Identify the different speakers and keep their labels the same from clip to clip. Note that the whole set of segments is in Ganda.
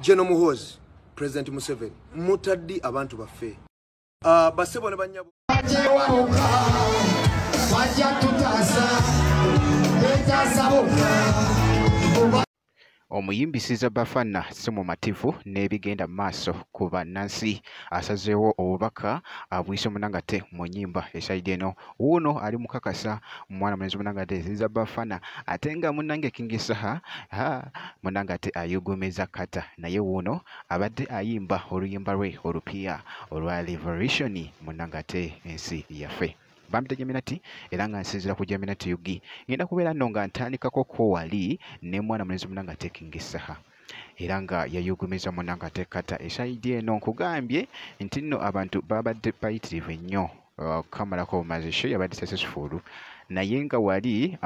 Speaker 1: General Muhoozi, President Museveni, mutaddi abantu baffe. Basebo ne banyabo.
Speaker 2: Omuyimbi Sizza Bafana si mumativu n'ebigenda maaso kuba Nancy asazeewo obubaka abuyise Munangate mu nnyimba esayidi eno. Wuuno ali mukakasa mwana mulenzi Munangate Sizza Bafana ate nga munnange King Saha Munangate ayugumeza kata naye wuuno abadde ayimba oluyimba lwe olupya olwa Revolution Munangate ensi yaffe. Bambita Geminati era nga nsinzira ku Geminati Yugi ngenda kubeera nno nga ntandikako ko wali ne mwana mulenzi Munangate King Saha era nga yayugumeza Munangate kata esayidi eno. Nkugambye nti nno abantu babadde bayitirivu ennyo kamalako mazisho yabadde successful naye nga wali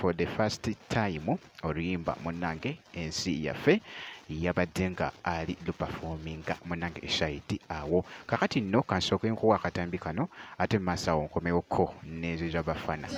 Speaker 2: for the first time oluyimba munnange ensi yaffe yabadde nga ali luperforminga munnange esayidi awo. Kakati nno kansooke nkuwa akatambi kano ate maaso awo nkomewoko ne Sizza Bafana.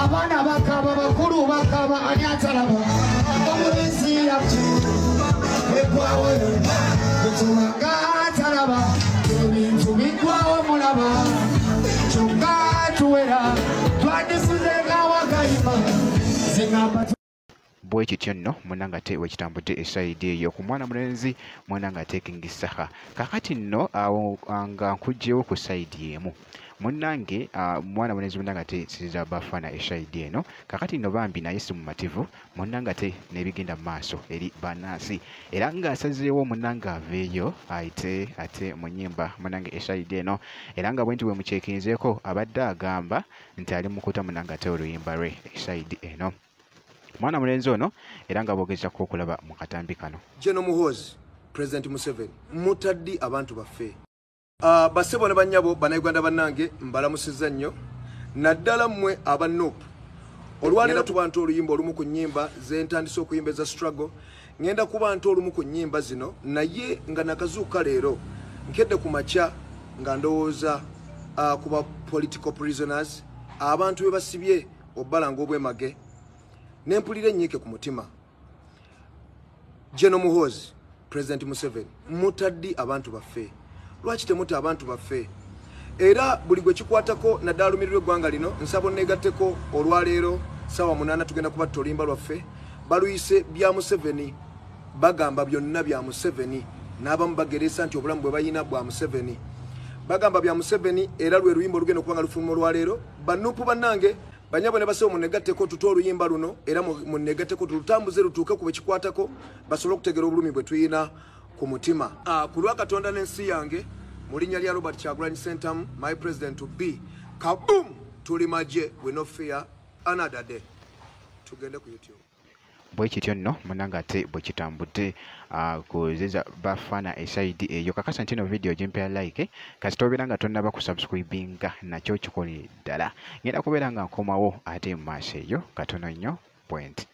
Speaker 3: Abana bakaba bakuru bakaba anyatalaba omulenzi yaffe ekwawo kutunga talaba ebintu bigwawo mulaba kyokka tuwera twadisuzenga wakayima zingamba
Speaker 2: bwe kityo nno Munangate wekitambudde esayidi eyo ku mwana mulenzi Munangate King Saha. Kakati nno awo nga nkugyewo ku sayidi emu munnange mwana mulenzi Munangate Sizza Bafana esayidi eno. Kakati nno bambi naye si mumativu Munangate n'ebigenda maaso eri Banansi era ng'asazeewo munnange aveeyo ate mu nnyimba munnange esayidi eno era nga bwe nti bwe mukyekinzeeko abadde agamba nti ali mukuta Munangate oluyimba lwe esayidi eno. Mwana mulenzi ono era nga boogezako okulaba mu katambi kano.
Speaker 1: General Muhoozi, President Museveni, mutaddi abantu baffe. Basebo ne banyabo bannayuganda bannange mbalamusizza nnyo naddala mmwe aba Nuupu. Olwaleero tubantu oluyimba olumu ku nnyimba ze ntandise okuyimba eza struggle ngenda kuba nti olumu ku nnyimba zino naye nga nakazuuka leero nkedde ku makya nga ndowooza kuba political prisoners abantu be basibye obbalanga obwemage nempulira ennyike ku mutima. General Muhoozi, President Museveni, mutaddi abantu baffe. Lwaki temuta abantu baffe? Era buli gwe kikwatako naddala lumirirwe eggwanga lino nsaba onneegatteko olwaleero ssaawa 8 tugenda kubatta oluyimba lwaffe baluyise bya Museveni bagamba byonna bya Museveni n'abamu bageresa nti obulamu bwe bayina bwa Museveni bagamba bya Museveni era lwe luyimba olugenda okuba nga lufuluma olwaleero. Banuupu bannange banyabo ne basebo munnegatteko tuto oluyimba luno era munnegatteko tulutambuze lutuuke ku bwe kikwatako basobole okutegera obulumi bwe tuyina ku mutima. Ku lwa Katonda n'ensi yange mu linnya lya Robert Kyagulanyi Ssentamu my president to be kaboom tuli maje we no fear another day. Tugende ku YouTube.
Speaker 2: Bwe kityo nno Munangate bwe kitambudde ku Sizza Bafana esayidi eyo. Kakasa nti eno video gimpera like kasi tobeera nga tonnaba ku subscribinga nakyo kikole ddala ngenda kubeera nga nkomawo ate mu maaso eyo katono nnyo point.